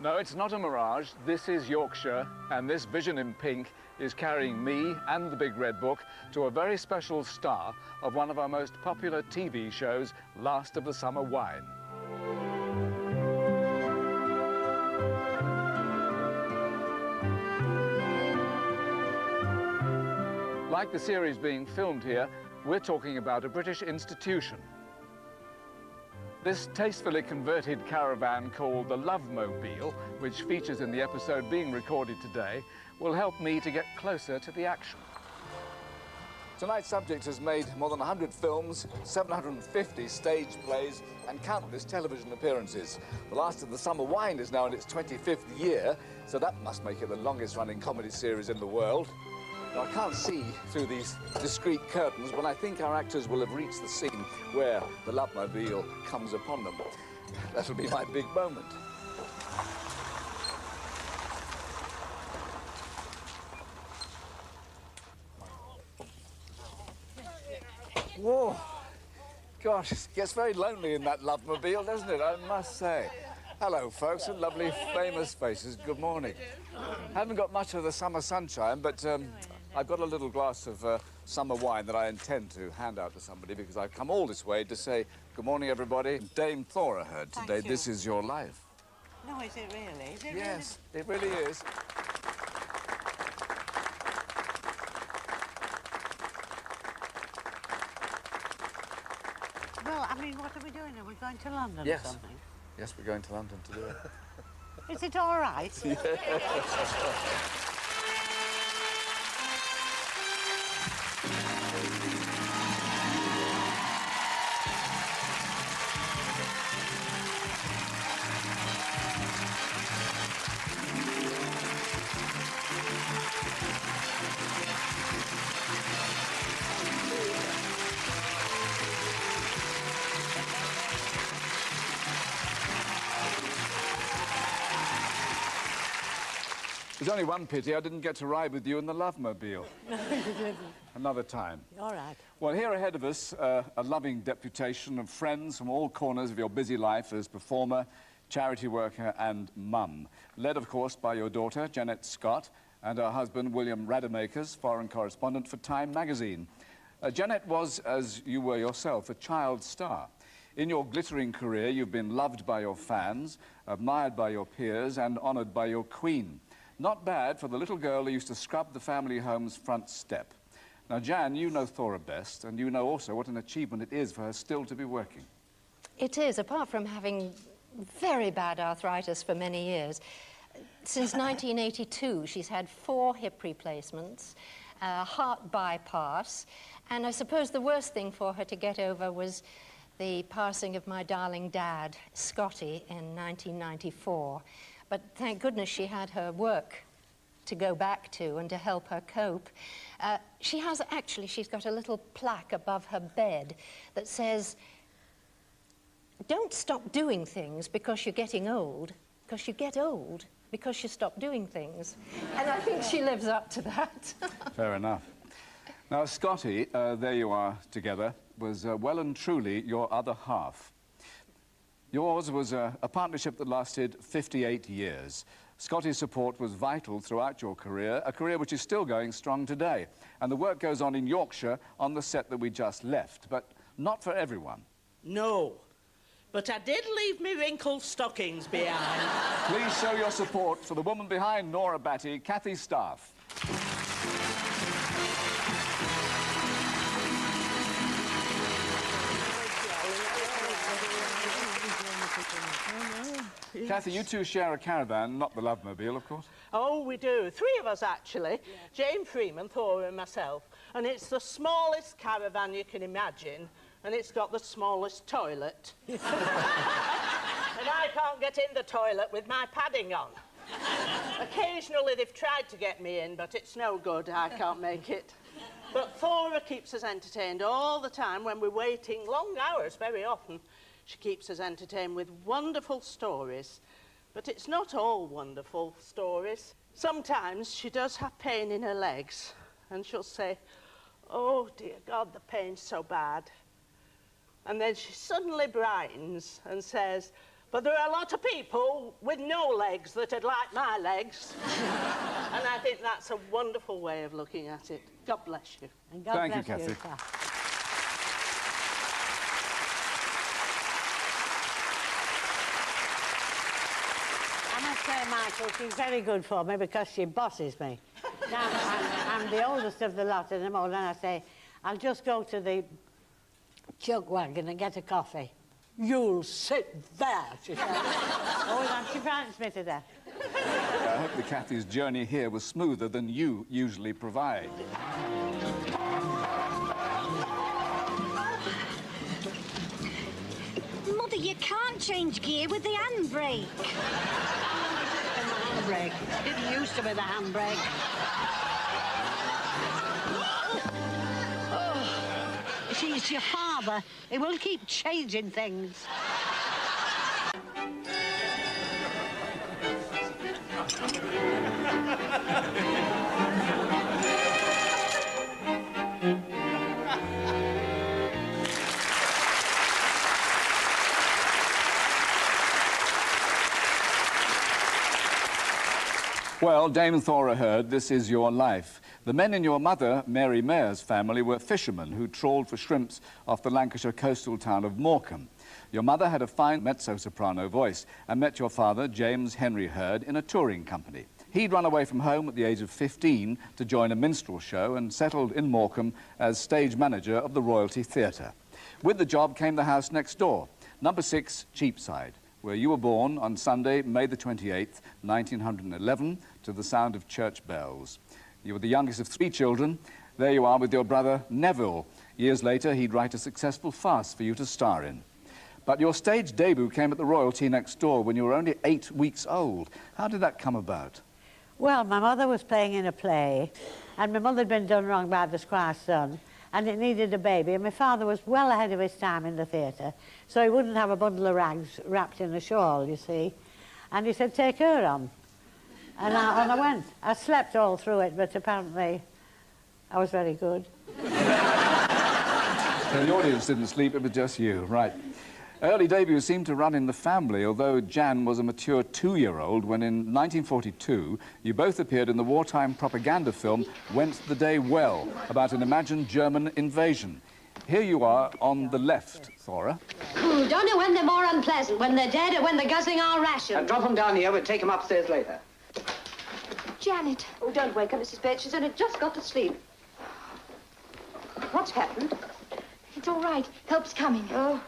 No, it's not a mirage. This is Yorkshire, and this vision in pink is carrying me and the Big Red Book to a very special star of one of our most popular TV shows, Last of the Summer Wine. Like the series being filmed here, we're talking about a British institution. This tastefully converted caravan called the Lovemobile, which features in the episode being recorded today, will help me to get closer to the action. Tonight's subject has made more than 100 films, 750 stage plays, and countless television appearances. The Last of the Summer Wine is now in its 25th year, so that must make it the longest-running comedy series in the world. Now, I can't see through these discreet curtains, but I think our actors will have reached the scene where the Lovemobile comes upon them. That'll be my big moment. Whoa! Gosh, it gets very lonely in that Lovemobile, doesn't it? I must say. Hello, folks, and lovely, famous faces. Good morning. Haven't got much of the summer sunshine, but I've got a little glass of summer wine that I intend to hand out to somebody because I've come all this way to say good morning, everybody. Dame Thora heard today, this is your life. No, is it really? Is it yes, it really is. Well, I mean, what are we doing? Are we going to London or something? Yes, we're going to London to do it. Is it all right? Yeah. There's only one pity I didn't get to ride with you in the Lovemobile. No, you didn't. Another time. All right. Well, here ahead of us, a loving deputation of friends from all corners of your busy life as performer, charity worker and mum. Led, of course, by your daughter, Janet Scott, and her husband, William Rademacher's foreign correspondent for Time magazine. Janet was, as you were yourself, a child star. In your glittering career, you've been loved by your fans, admired by your peers, and honoured by your queen. Not bad for the little girl who used to scrub the family home's front step. Now, Jan, you know Thora best, and you know also what an achievement it is for her still to be working. It is, apart from having very bad arthritis for many years. Since 1982, she's had 4 hip replacements, a heart bypass, and I suppose the worst thing for her to get over was the passing of my darling dad, Scotty, in 1994. But thank goodness she had her work to go back to and to help her cope. She's got a little plaque above her bed that says, don't stop doing things because you're getting old, because you get old because you stop doing things. And I think she lives up to that. Fair enough. Now, Scotty, there you are together, was well and truly your other half. Yours was a partnership that lasted 58 years. Scotty's support was vital throughout your career, a career which is still going strong today. And the work goes on in Yorkshire on the set that we just left, but not for everyone. No, but I did leave me wrinkled stockings behind. Please show your support for the woman behind Nora Batty, Kathy Staff. Yes. Kathy, you two share a caravan, not the Lovemobile, of course. Oh, we do. 3 of us, actually. Yeah. Jane Freeman, Thora and myself. And it's the smallest caravan you can imagine, and it's got the smallest toilet. And I can't get in the toilet with my padding on. Occasionally they've tried to get me in, but it's no good. I can't make it. But Thora keeps us entertained all the time when we're waiting long hours, very often. She keeps us entertained with wonderful stories. But it's not all wonderful stories. Sometimes she does have pain in her legs, and she'll say, oh, dear God, the pain's so bad. And then she suddenly brightens and says, But there are a lot of people with no legs that'd like my legs. And I think that's a wonderful way of looking at it. God bless you. And God Thank you, bless Kathy. sir. I must say, Michael, she's very good for me because she bosses me. Now, I'm the oldest of the lot in the morning, and I say, I'll just go to the chuck wagon and get a coffee. You'll sit there, she says. Oh, and she frightens me to death. I hope that Kathy's journey here was smoother than you usually provide. Mother, you can't change gear with the handbrake. And the handbrake. Didn't used to be the handbrake. You see, it's your father. He will keep changing things. Well, Dame Thora Hurd, this is your life. The men in your mother, Mary Mayor's family, were fishermen who trawled for shrimps off the Lancashire coastal town of Morecambe. Your mother had a fine mezzo-soprano voice and met your father, James Henry Hurd, in a touring company. He'd run away from home at the age of 15 to join a minstrel show and settled in Morecambe as stage manager of the Royalty Theatre. With the job came the house next door, number 6 Cheapside, where you were born on Sunday, May the 28th, 1911, to the sound of church bells. You were the youngest of 3 children. There you are with your brother, Neville. Years later, he'd write a successful farce for you to star in. But your stage debut came at the Royalty next door when you were only 8 weeks old. How did that come about? Well, my mother was playing in a play, and my mother had been done wrong by the squire's son, and it needed a baby, and my father was well ahead of his time in the theatre, so he wouldn't have a bundle of rags wrapped in a shawl, you see. And he said, take her on. And I went. I slept all through it, but apparently I was very good. So the audience didn't sleep, it was just you, right. Early debuts seemed to run in the family, although Jan was a mature 2-year-old when in 1942 you both appeared in the wartime propaganda film Went the Day Well, about an imagined German invasion. Here you are on the left, Thora. Don't know when they're more unpleasant, when they're dead or when they're guzzling our ration. And drop them down here, we'll take them upstairs later. Janet. Oh, don't wake her, Mrs. Bates. She's only just got to sleep. What's happened? It's all right. Help's coming. Oh.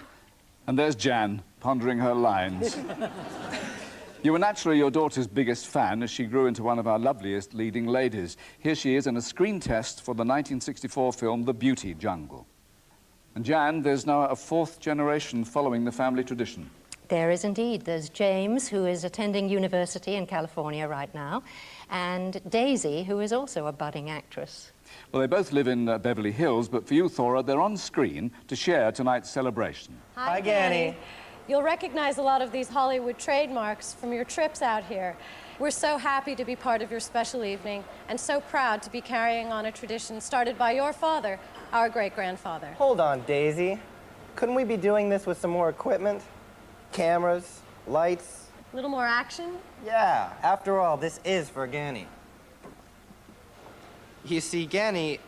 And there's Jan, pondering her lines. You were naturally your daughter's biggest fan as she grew into one of our loveliest leading ladies. Here she is in a screen test for the 1964 film The Beauty Jungle. And Jan, there's now a 4th generation following the family tradition. There is indeed. There's James, who is attending university in California right now, and Daisy, who is also a budding actress. Well, they both live in Beverly Hills, but for you, Thora, they're on screen to share tonight's celebration. Hi, Ganny. You'll recognize a lot of these Hollywood trademarks from your trips out here. We're so happy to be part of your special evening and so proud to be carrying on a tradition started by your father, our great-grandfather. Hold on, Daisy. Couldn't we be doing this with some more equipment? Cameras, lights? A little more action? Yeah, after all, this is for Ganny. You see, Ganny,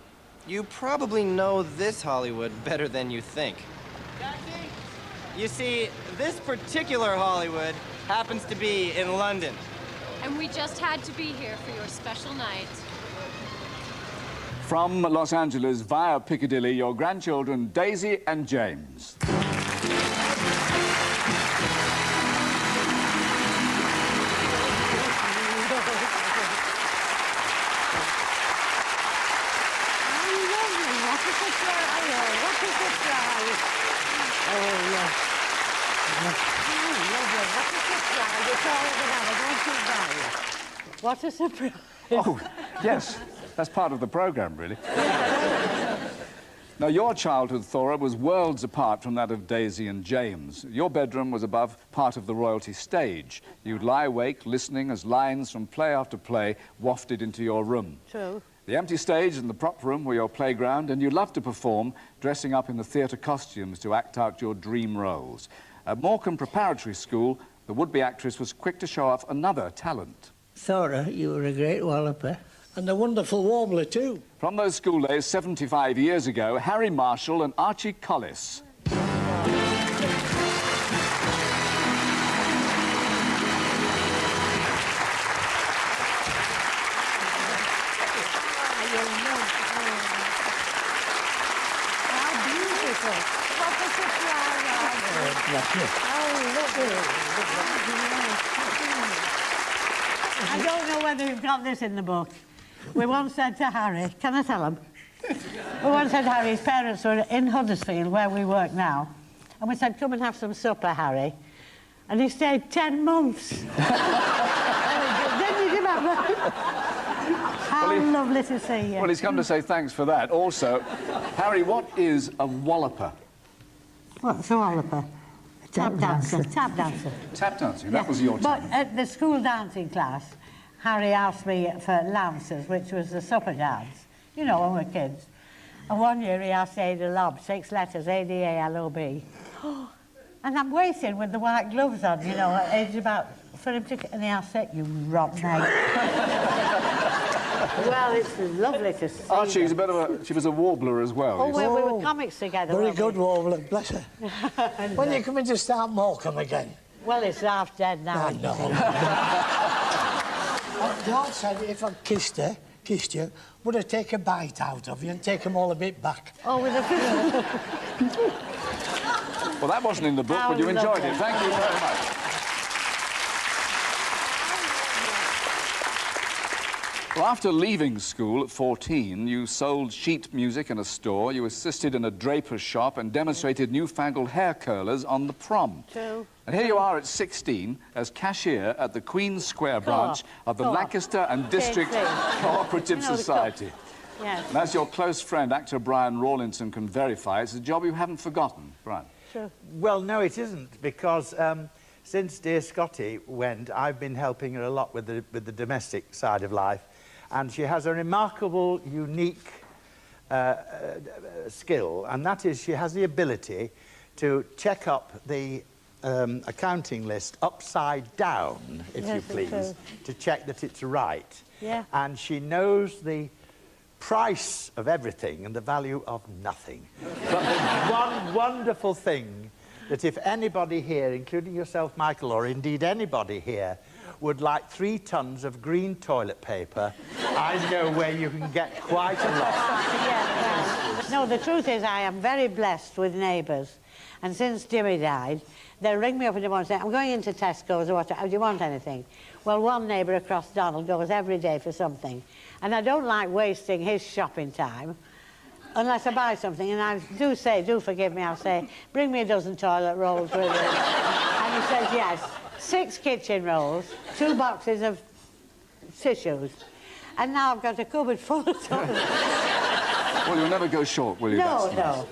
you probably know this Hollywood better than you think. Jackie? You see, this particular Hollywood happens to be in London. And we just had to be here for your special night. From Los Angeles via Piccadilly, your grandchildren Daisy and James. What a surprise. Oh, yes, that's part of the program, really. Now, your childhood, Thora, was worlds apart from that of Daisy and James. Your bedroom was above part of the royalty stage. You'd lie awake, listening as lines from play after play wafted into your room. True. The empty stage and the prop room were your playground, and you loved to perform, dressing up in the theatre costumes to act out your dream roles. At Morecambe Preparatory School, the would-be actress was quick to show off another talent. Thora, you were a great walloper. And a wonderful warbler, too. From those school days 75 years ago, Harry Marshall and Archie Collis. I don't know whether you've got this in the book. We once said to Harry, can I tell him? We once said to Harry, his parents were in Huddersfield, where we work now, and we said, come and have some supper, Harry. And he stayed 10 months. Didn't you remember? How lovely to see you. Well, he's come to say thanks for that. Also, Harry, what is a walloper? What's a walloper? Tap dancer. Tap dancer. Tap dancing, that was your time. But at the school dancing class, Harry asked me for Lancers, which was the supper dance, you know, when we were kids. And one year he asked Ada Lob, 6 letters, A-D-A-L-O-B. And I'm waiting with the white gloves on, you know, at age about, for him to, and he asked it, you rotten egg. Well, it's lovely to see. Archie, she was a warbler as well. Oh, we were comics together. Very good warbler, bless her. When are you coming to start Morecambe again? Well, it's half dead now. I know. Dad said if I kissed you, would I take a bite out of you and take them all a bit back? Oh, with a Well, that wasn't in the book, but you enjoyed it. Thank you very much. Well, after leaving school at 14, you sold sheet music in a store, you assisted in a draper's shop and demonstrated newfangled hair curlers on the prom. True. And here you are at 16 as cashier at the Queen's Square branch of the Lancaster and District Cooperative Society. Yes. And as your close friend, actor Brian Rawlinson, can verify, it's a job you haven't forgotten, Brian. Sure. Well, no, it isn't, because since dear Scotty went, I've been helping her a lot with the domestic side of life. And she has a remarkable, unique skill, and that is she has the ability to check up the accounting list upside down, if you please, to check that it's right. Yeah. And she knows the price of everything and the value of nothing. But there's one wonderful thing that if anybody here, including yourself, Michael, or indeed anybody here, would like 3 tons of green toilet paper, I know where you can get quite a lot. Yes. No, the truth is I am very blessed with neighbours. And since Jimmy died, they ring me up in the morning and say, I'm going into Tesco's or what, do you want anything? Well, one neighbour across Donald goes every day for something. And I don't like wasting his shopping time unless I buy something. And I do say, do forgive me, I'll say, bring me a dozen toilet rolls with it. And he says, yes. 6 kitchen rolls, 2 boxes of tissues, and now I've got a cupboard full of toilet. Well, you'll never go short, will you? No,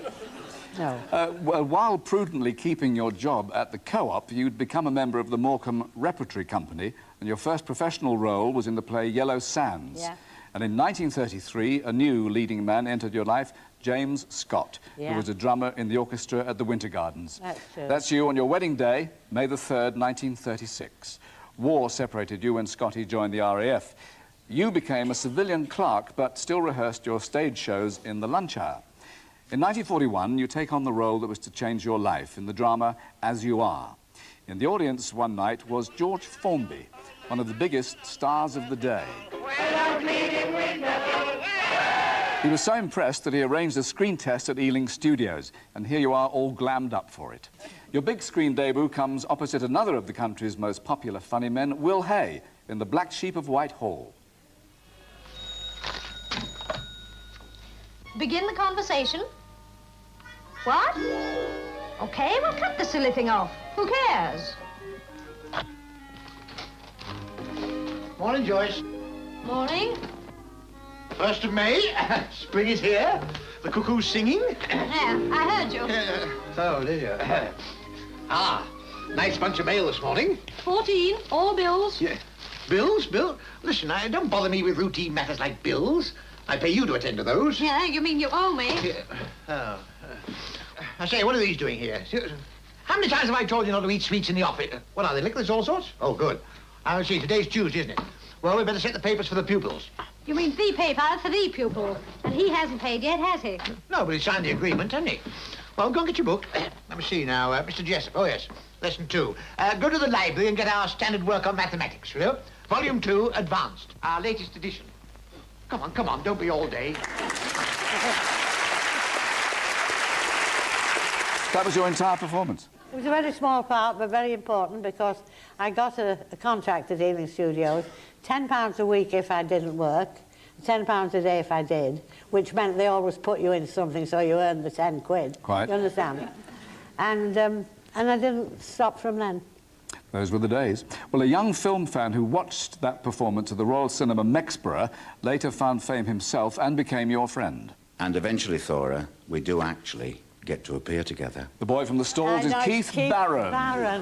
no. Well, while prudently keeping your job at the Co-op, you'd become a member of the Morecambe Repertory Company, and your first professional role was in the play Yellow Sands. Yeah. And in 1933, a new leading man entered your life, James Scott, who was a drummer in the orchestra at the Winter Gardens. That's true. That's you on your wedding day, May the 3rd, 1936. War separated you when Scotty joined the RAF. You became a civilian clerk, but still rehearsed your stage shows in the lunch hour. In 1941, you take on the role that was to change your life in the drama As You Are. In the audience one night was George Formby, one of the biggest stars of the day. He was so impressed that he arranged a screen test at Ealing Studios, and here you are all glammed up for it. Your big screen debut comes opposite another of the country's most popular funny men, Will Hay, in The Black Sheep of Whitehall. Begin the conversation. What? Okay, well, cut the silly thing off. Who cares? Morning, Joyce. Morning. 1st of May. Spring is here. The cuckoo's singing. Yeah, I heard you. Oh, did you? Nice bunch of mail this morning. 14, all bills. Yeah. Bills? Listen, don't bother me with routine matters like bills. I pay you to attend to those. Yeah, you mean you owe me? Yeah. I say, what are these doing here? How many times have I told you not to eat sweets in the office? What are they, licorice, all sorts? Oh, good. I see, today's Tuesday, isn't it? Well, we better set the papers for the pupils. You mean the paper for the pupil? And he hasn't paid yet, has he? No, but he signed the agreement, hasn't he? Well, go and get your book. Let me see now, Mr. Jessup. Oh, yes, lesson 2. Go to the library and get our standard work on mathematics, will you? Volume 2, advanced, our latest edition. Come on, don't be all day. That was your entire performance? It was a very small part, but very important, because I got a contract at Ealing Studios, £10 a week if I didn't work, £10 a day if I did, which meant they always put you in something so you earned the 10 quid. Quite. You understand? And I didn't stop from then. Those were the days. Well, a young film fan who watched that performance at the Royal Cinema Mexborough later found fame himself and became your friend. And eventually, Thora, we do actually get to appear together. The boy from the stalls is Keith Barron. Barron.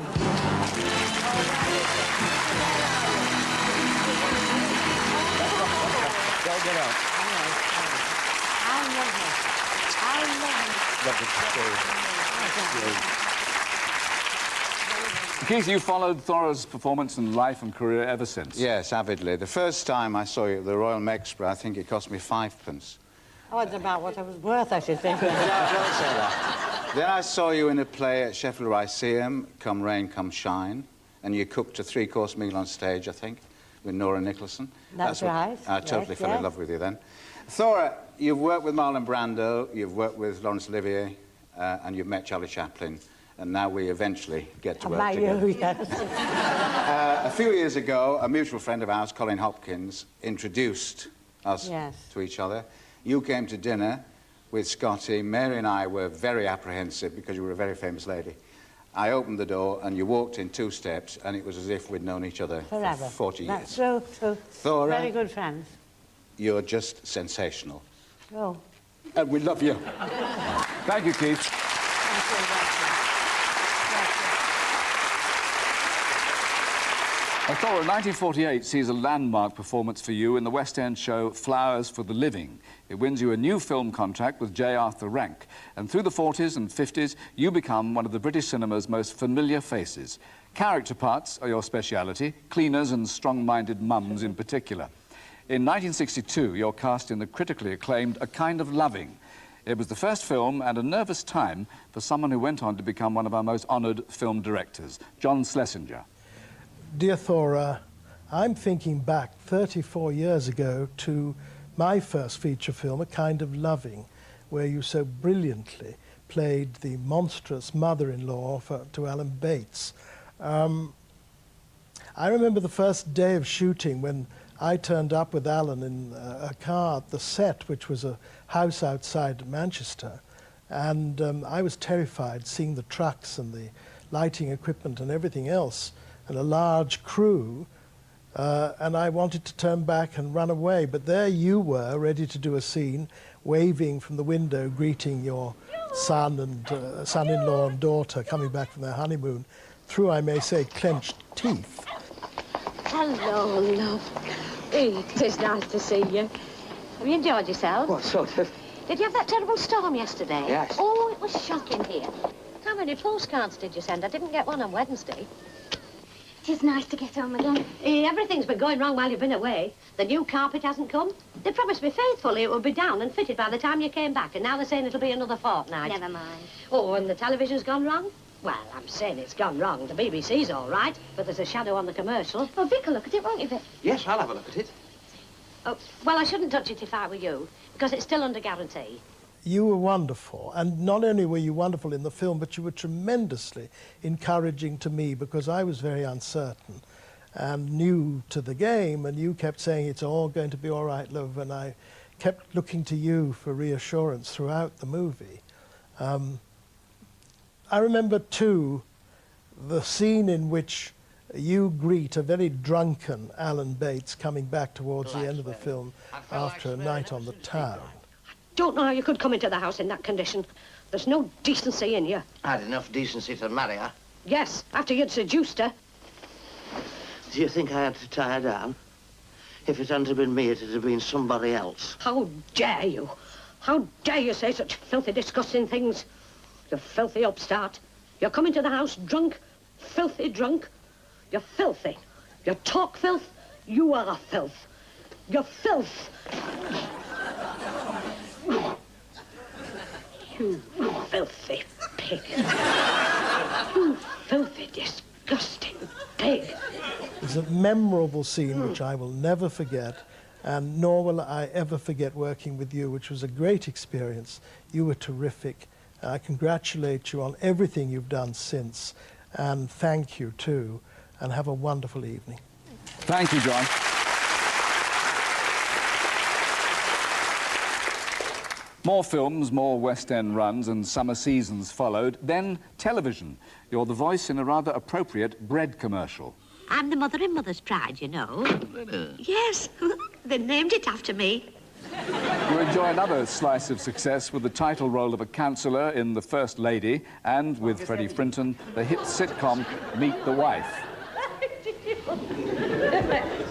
Keith, you followed Thora's performance and life and career ever since. Yes, avidly. The first time I saw you at the Royal Mexborough, I think it cost me 5p. Oh, it's about what I was worth, I should think. Don't say that. Then I saw you in a play at Sheffield Lyceum, Come Rain, Come Shine, and you cooked a 3-course meal on stage, I think, with Nora Nicholson. That's right. I totally fell in love with you then. Thora, you've worked with Marlon Brando, you've worked with Laurence Olivier, and you've met Charlie Chaplin, and now we eventually get to work together. Yes. A few years ago, a mutual friend of ours, Colin Hopkins, introduced us to each other. You came to dinner with Scotty. Mary and I were very apprehensive because you were a very famous lady. I opened the door and you walked in 2 steps and it was as if we'd known each other Forever. for 40 years. That's true, true. Thora, very good friends. You're just sensational. Oh. And we love you. Thank you, Keith. Thora, 1948 sees a landmark performance for you in the West End show Flowers for the Living. It wins you a new film contract with J. Arthur Rank, and through the 40s and 50s, you become one of the British cinema's most familiar faces. Character parts are your speciality, cleaners and strong-minded mums in particular. In 1962, you're cast in the critically acclaimed A Kind of Loving. It was the first film and a nervous time for someone who went on to become one of our most honoured film directors, John Schlesinger. Dear Thora, I'm thinking back 34 years ago to my first feature film, A Kind of Loving, where you so brilliantly played the monstrous mother-in-law to Alan Bates. I remember the first day of shooting when I turned up with Alan in a car at the set, which was a house outside Manchester, and I was terrified seeing the trucks and the lighting equipment and everything else, and a large crew, and I wanted to turn back and run away, but there you were, ready to do a scene, waving from the window, greeting your son and son-in-law and daughter coming back from their honeymoon, through, I may say, clenched teeth. Hello, love. It is nice to see you. Have you enjoyed yourself? What sort of? Did you have that terrible storm yesterday? Yes. Oh, it was shocking here. How many postcards did you send? I didn't get one on Wednesday. It is nice to get home again. Everything's been going wrong while you've been away. The new carpet hasn't come. They promised me faithfully it would be down and fitted by the time you came back, and now they're saying it'll be another fortnight. Never mind. Oh, and the television's gone wrong? Well, I'm saying it's gone wrong. The BBC's all right, but there's a shadow on the commercial. Oh, Vic will look at it, won't you, Vic? Yes, I'll have a look at it. Oh, well, I shouldn't touch it if I were you, because it's still under guarantee. You were wonderful, and not only were you wonderful in the film, but you were tremendously encouraging to me, because I was very uncertain and new to the game, and you kept saying it's all going to be all right, love, and I kept looking to you for reassurance throughout the movie. I remember, too, the scene in which you greet a very drunken Alan Bates coming back towards the end of the film after a night on the town. Don't know how you could come into the house in that condition. There's no decency in you. I had enough decency to marry her. Yes, after you'd seduced her. Do you think I had to tie her down? If it hadn't have been me, it'd have been somebody else. How dare you? How dare you say such filthy, disgusting things? You filthy upstart. You're coming to the house drunk, filthy drunk. You're filthy. You talk filth, you are a filth. You're filth. You filthy pig. You filthy, disgusting pig. It's a memorable scene which I will never forget, and nor will I ever forget working with you, which was a great experience. You were terrific. I congratulate you on everything you've done since, and thank you too, and have a wonderful evening. Thank you, John. More films, more West End runs and summer seasons followed. Then television. You're the voice in a rather appropriate bread commercial. I'm the mother in Mother's Pride, you know. Yes, they named it after me. You enjoy another slice of success with the title role of a counsellor in The First Lady, and with Freddie Frinton, the hit sitcom Meet the Wife.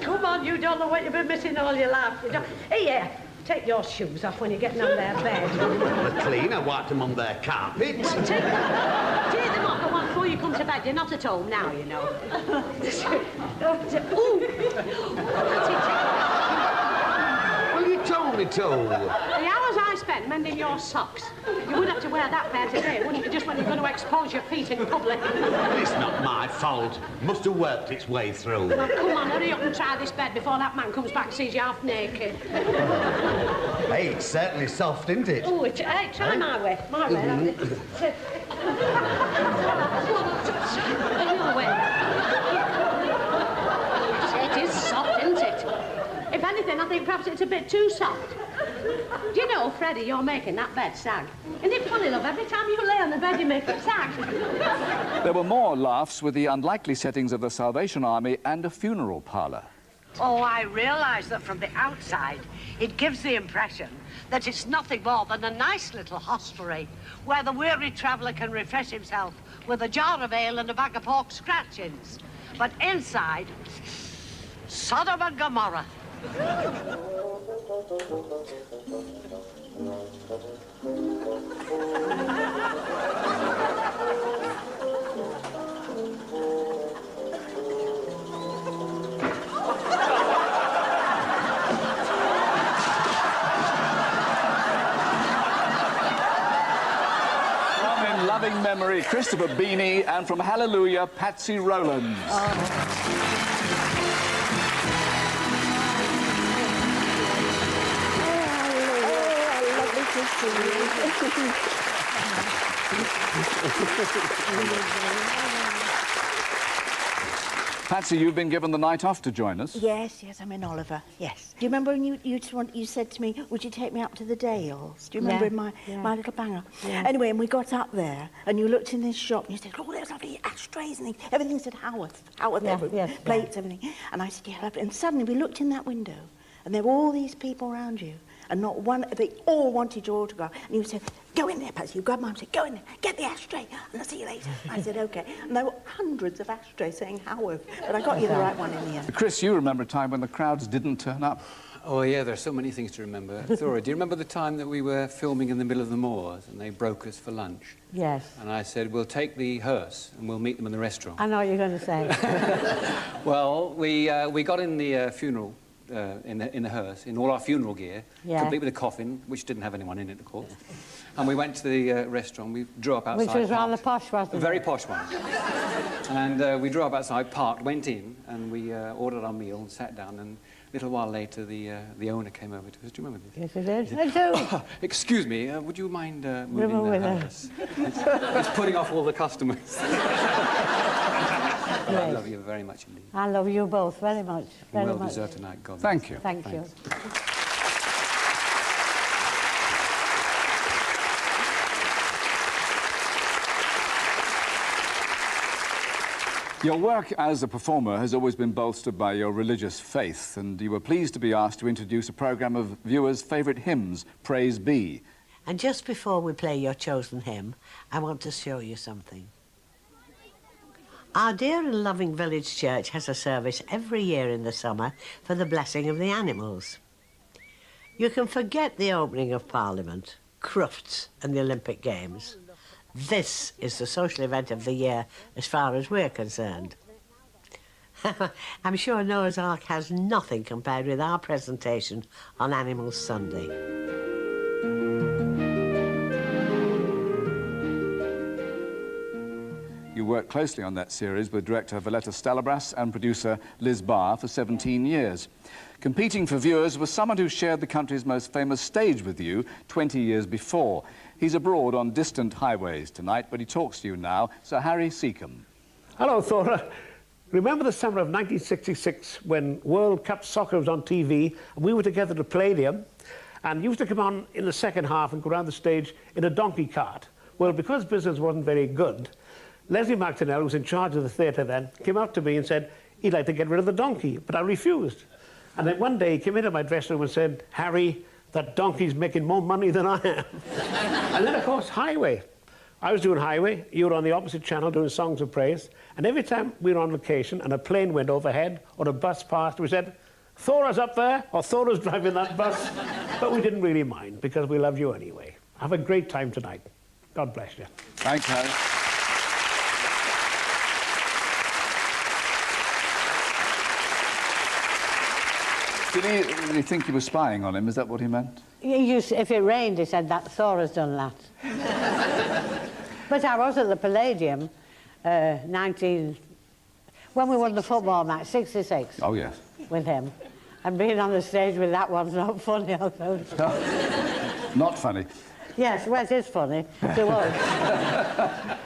Come on, you don't know what you've been missing all your life. You don't... Here, take your shoes off when you're getting on their bed. They're clean. I wiped them on their carpet. Well, take them off, and before you come to bed. You're not at home now, you know. Well, you told me to. The hours I spent mending your socks. You would have to wear that pair today, wouldn't you, just when you're going to expose your feet in public? Well, it's not my fault. Must have worked its way through. Well, come on, hurry up and try this bed before that man comes back and sees you half naked. Hey, it's certainly soft, isn't it? Oh, hey, try my way. My way, that's it. Your way. It is soft, isn't it? If anything, I think perhaps it's a bit too soft. Do you know, Freddie, you're making that bed sag. Isn't it funny, love? Every time you lay on the bed, you make it sag. There were more laughs with the unlikely settings of the Salvation Army and a funeral parlour. Oh, I realise that from the outside, it gives the impression that it's nothing more than a nice little hostelry where the weary traveller can refresh himself with a jar of ale and a bag of pork scratchings. But inside, Sodom and Gomorrah. From In Loving Memory, Christopher Beanie, and from Hallelujah, Patsy Rowlands. Patsy, you've been given the night off to join us. Yes, I'm in Oliver, yes. Do you remember when you said to me, would you take me up to the Dales? Do you remember in my little banger? Yeah. Anyway, and we got up there, and you looked in this shop, and you said, oh, there's lovely ashtrays and things. Everything said Haworth, plates, everything. And I said, yeah, lovely. And suddenly we looked in that window, and there were all these people around you, and not one, they all wanted your autograph. And you said, go in there, Patsy. You grabbed mine and said, go in there, get the ashtray, and I'll see you later. I said, OK. And there were hundreds of ashtrays saying Haworth, but I got you the right one in the end. Chris, you remember a time when the crowds didn't turn up. Oh, yeah, there are so many things to remember. Thora, do you remember the time that we were filming in the middle of the moors and they broke us for lunch? Yes. And I said, we'll take the hearse and we'll meet them in the restaurant. I know what you're going to say. Well, we got in the funeral, in the hearse, in all our funeral gear, complete with a coffin, which didn't have anyone in it, of course. And we went to the restaurant, we drew up outside. Which was rather posh, wasn't it? A very posh one. And we drew up outside, parked, went in, and we ordered our meal and sat down, and a little while later, the owner came over to us. Do you remember this? Yes, I did. He said, "Oh, excuse me, would you mind moving the hearse? It's putting off all the customers." I love you very much indeed. I love you both very much. Very well much. deserved tonight, God. Thank you. Thank you. Your work as a performer has always been bolstered by your religious faith, and you were pleased to be asked to introduce a programme of viewers' favourite hymns, Praise Be. And just before we play your chosen hymn, I want to show you something. Our dear and loving village church has a service every year in the summer for the blessing of the animals. You can forget the opening of Parliament, Crufts and the Olympic Games. This is the social event of the year as far as we're concerned. I'm sure Noah's Ark has nothing compared with our presentation on Animal Sunday. You worked closely on that series with director Valletta Stalabras and producer Liz Barr for 17 years. Competing for viewers was someone who shared the country's most famous stage with you 20 years before. He's abroad on distant highways tonight, but he talks to you now. Sir Harry Seacombe. Hello, Thora. Remember the summer of 1966 when World Cup soccer was on TV and we were together at the Palladium and you used to come on in the second half and go around the stage in a donkey cart? Well, because business wasn't very good, Leslie Martinell, who was in charge of the theatre then, came up to me and said he'd like to get rid of the donkey, but I refused. And then one day he came into my dressing room and said, Harry, that donkey's making more money than I am. And then, of course, Highway. I was doing Highway, you were on the opposite channel doing Songs of Praise, and every time we were on location and a plane went overhead or a bus passed, we said, Thora's up there, or Thora's driving that bus. But we didn't really mind, because we loved you anyway. Have a great time tonight. God bless you. Thanks, Harry. Did he really think you were spying on him? Is that what he meant? If it rained, he said that Thora's done that. But I was at the Palladium, when we won the football match, 66. Oh, yes. With him. And being on the stage with that one's not funny, I thought. Not funny. Yes, well, it is funny. To us.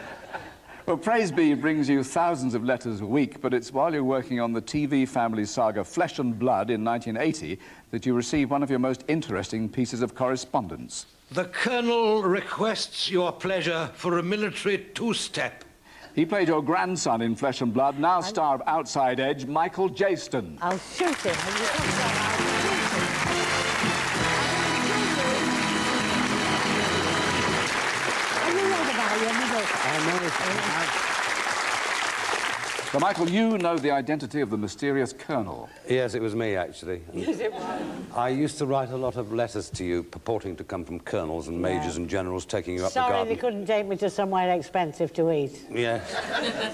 Well, Praise Be brings you thousands of letters a week, but it's while you're working on the TV family saga Flesh and Blood in 1980 that you receive one of your most interesting pieces of correspondence. The Colonel requests your pleasure for a military two-step. He played your grandson in Flesh and Blood, now star of Outside Edge, Michael Jaston. I'll shoot him. So, Michael, you know the identity of the mysterious Colonel. Yes, it was me, actually. Yes, it was. I used to write a lot of letters to you purporting to come from colonels and majors and generals taking you up the garden. Sorry they couldn't take me to somewhere expensive to eat. Yes.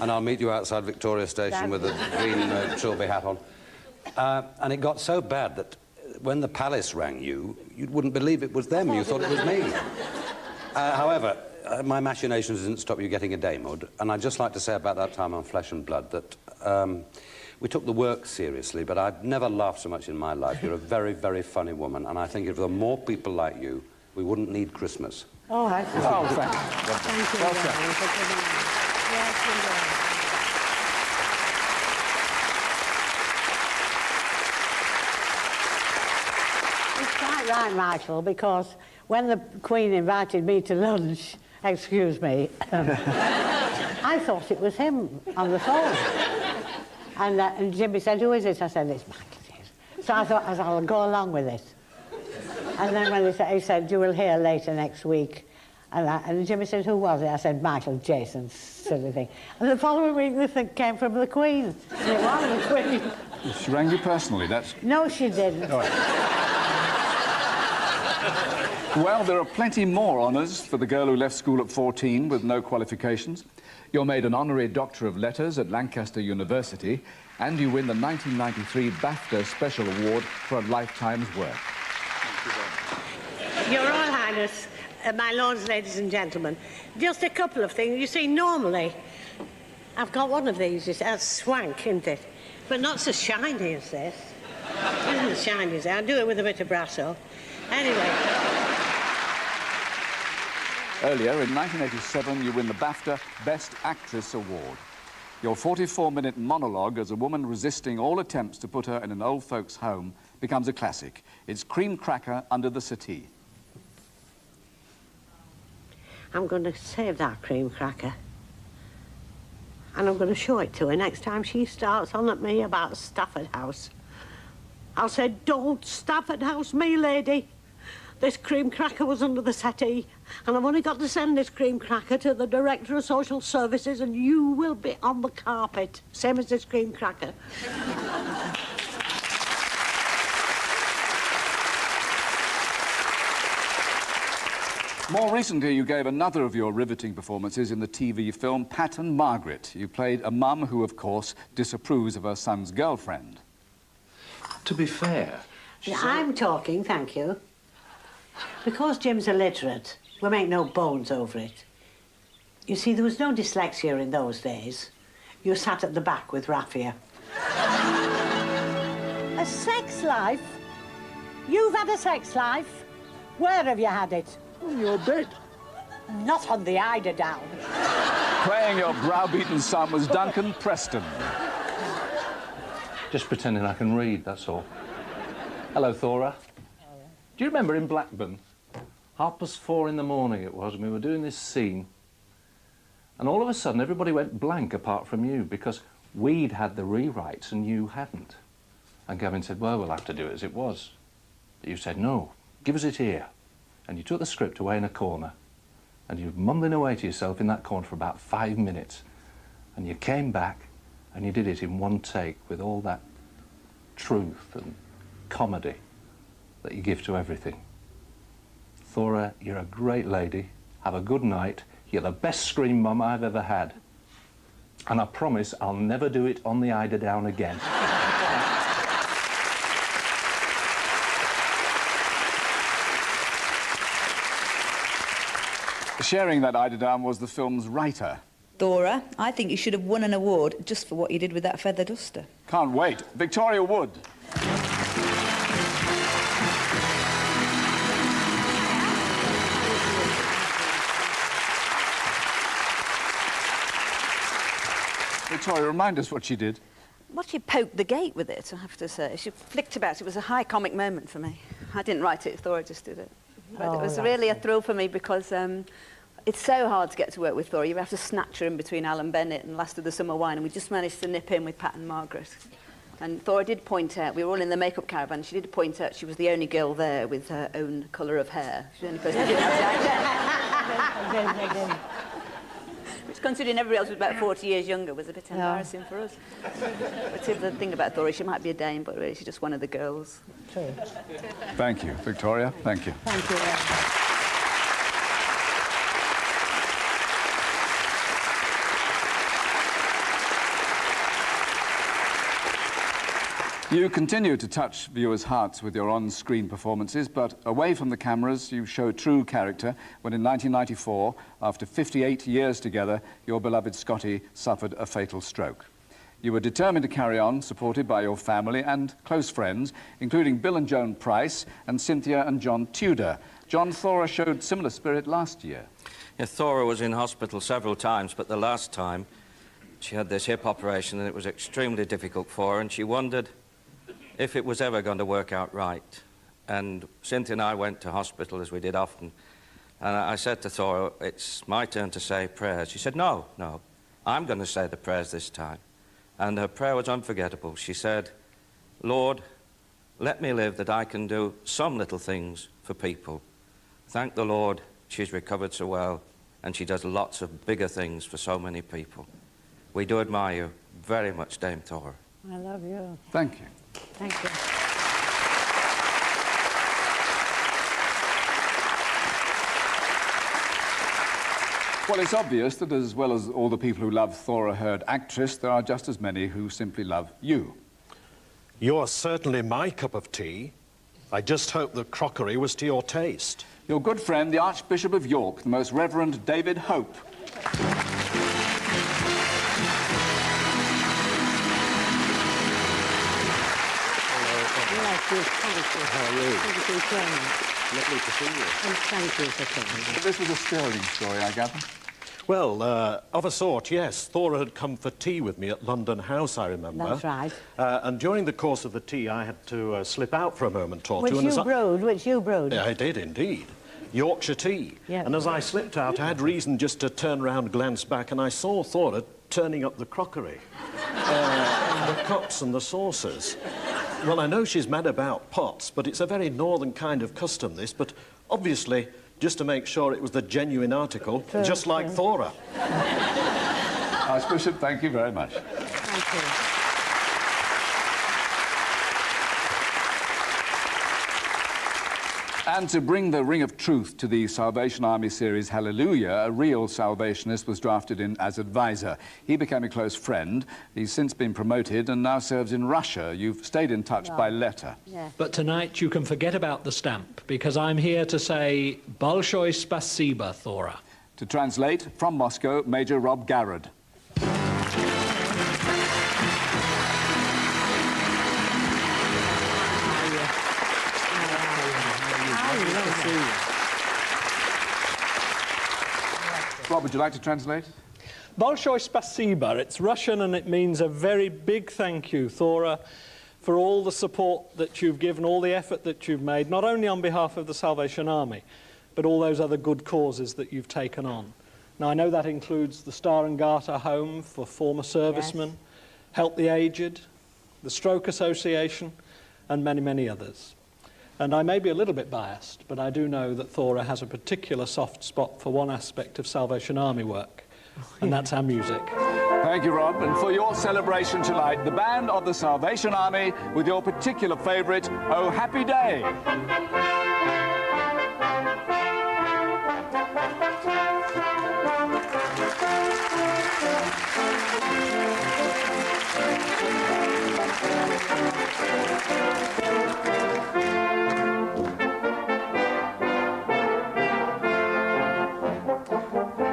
And I'll meet you outside Victoria Station with a green Trilby hat on. And it got so bad that when the palace rang you, you wouldn't believe it was them. You thought it was me. However, my machinations didn't stop you getting a damehood, and I'd just like to say about that time on Flesh and Blood that we took the work seriously, but I've never laughed so much in my life. You're a very, very funny woman, and I think if there were more people like you, we wouldn't need Christmas. Oh, I see. Oh, thank you. Thank you. Well It's quite right, Michael, because when the Queen invited me to lunch, excuse me, I thought it was him on the phone. And Jimmy said, who is it? I said, it's Michael. So I thought, I'll go along with it. And then when he said, you will hear later next week. And Jimmy said, who was it? I said, Michael Jason, silly thing. And the following week, the thing came from the Queen. And it was the Queen. She rang you personally, that's... No, she didn't. All right. Well, there are plenty more honours for the girl who left school at 14 with no qualifications. You're made an honorary Doctor of Letters at Lancaster University, and you win the 1993 BAFTA Special Award for a lifetime's work. Your Royal Highness, my lords, ladies and gentlemen, just a couple of things. You see, normally, I've got one of these, it's swank, isn't it? But not so shiny as this. It isn't as shiny as that. I'll do it with a bit of brasso. Anyway. Earlier, in 1987, you win the BAFTA Best Actress Award. Your 44-minute monologue as a woman resisting all attempts to put her in an old folks' home becomes a classic. It's Cream Cracker Under the Settee. I'm going to save that cream cracker. And I'm going to show it to her next time she starts on at me about Stafford House. I'll say, don't Stafford House me, lady. This cream cracker was under the settee, and I've only got to send this cream cracker to the Director of Social Services, and you will be on the carpet, same as this cream cracker. More recently, you gave another of your riveting performances in the TV film Pat and Margaret. You played a mum who, of course, disapproves of her son's girlfriend. To be fair... I'm talking, thank you. Because Jim's illiterate, we make no bones over it. You see, there was no dyslexia in those days. You sat at the back with Raffia. A sex life? You've had a sex life? Where have you had it? On your bed. Not on the eiderdown. Playing your browbeaten son was Duncan Preston. Just pretending I can read, that's all. Hello, Thora. Do you remember in Blackburn? 4:30 in the morning it was, and we were doing this scene. And all of a sudden, everybody went blank apart from you, because we'd had the rewrites and you hadn't. And Gavin said, well, we'll have to do it as it was. But you said, no, give us it here. And you took the script away in a corner, and you were mumbling away to yourself in that corner for about 5 minutes. And you came back, and you did it in one take with all that truth and comedy that you give to everything. Thora, you're a great lady. Have a good night. You're the best screen mum I've ever had. And I promise I'll never do it on the eiderdown again. Sharing that eiderdown was the film's writer. Thora, I think you should have won an award just for what you did with that feather duster. Can't wait. Victoria Wood. Victoria, remind us what she did. Well, she poked the gate with it, I have to say. She flicked about. It was a high comic moment for me. I didn't write it, Thora just did it. But it was really a thrill for me because it's so hard to get to work with Thora. You have to snatch her in between Alan Bennett and Last of the Summer Wine, and we just managed to nip in with Pat and Margaret. And Thora did point out, we were all in the makeup caravan, she did point out she was the only girl there with her own colour of hair. She's the only person who didn't have that. Which, considering everybody else was about 40 years younger, was a bit embarrassing for us. But the thing about Thora, she might be a dame, but really she's just one of the girls. True. Thank you, Victoria. Thank you. Thank you. You continue to touch viewers' hearts with your on-screen performances, but away from the cameras, you show true character when in 1994, after 58 years together, your beloved Scotty suffered a fatal stroke. You were determined to carry on, supported by your family and close friends, including Bill and Joan Price and Cynthia and John Tudor. John, Thora showed similar spirit last year. Yeah, Thora was in hospital several times, but the last time she had this hip operation and it was extremely difficult for her, and she wondered if it was ever going to work out right. And Cynthia and I went to hospital, as we did often, and I said to Thora, it's my turn to say prayers. She said, no, I'm going to say the prayers this time. And her prayer was unforgettable. She said, Lord, let me live that I can do some little things for people. Thank the Lord she's recovered so well, and she does lots of bigger things for so many people. We do admire you very much, Dame Thora. I love you. Thank you. Thank you. Well, it's obvious that as well as all the people who love Thora Hird, actress, there are just as many who simply love you. You're certainly my cup of tea. I just hope the crockery was to your taste. Your good friend, the Archbishop of York, the Most Reverend David Hope. How are you? Lovely to see you. And thank you for coming. This was a stirring story, I gather. Well, of a sort, yes. Thora had come for tea with me at London House, I remember. That's right. And during the course of the tea, I had to slip out for a moment or two. Which you brewed? Yeah, I did, indeed. Yorkshire tea. Yeah. And as I slipped out, I had reason just to turn round, glance back, and I saw Thora turning up the crockery. The cups and the saucers. Well, I know she's mad about pots, but it's a very northern kind of custom, this, but obviously, just to make sure it was the genuine article, just like Thora. Archbishop, thank you very much. Thank you. And to bring the ring of truth to the Salvation Army series Hallelujah, a real Salvationist was drafted in as advisor. He became a close friend. He's since been promoted and now serves in Russia. You've stayed in touch by letter. Yeah. But tonight you can forget about the stamp, because I'm here to say Bolshoi Spasiba, Thora. To translate, from Moscow, Major Rob Garrod. Rob, would you like to translate? Bolshoi Spasiba. It's Russian and it means a very big thank you, Thora, for all the support that you've given, all the effort that you've made, not only on behalf of the Salvation Army, but all those other good causes that you've taken on. Now, I know that includes the Star and Garter Home for former servicemen, yes. Help the Aged, the Stroke Association, and many, many others. And I may be a little bit biased, but I do know that Thora has a particular soft spot for one aspect of Salvation Army work, and that's our music. Thank you, Rob. And for your celebration tonight, the band of the Salvation Army with your particular favourite, Oh Happy Day.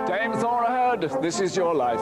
Dame Thora Hurd, this is your life.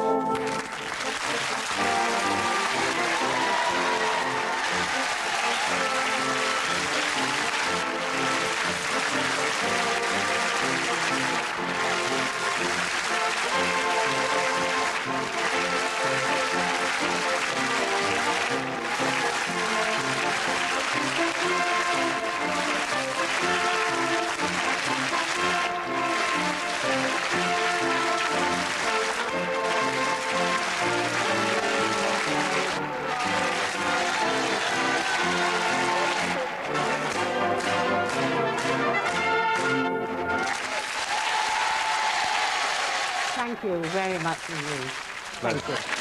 Thank you very much indeed. Thank you.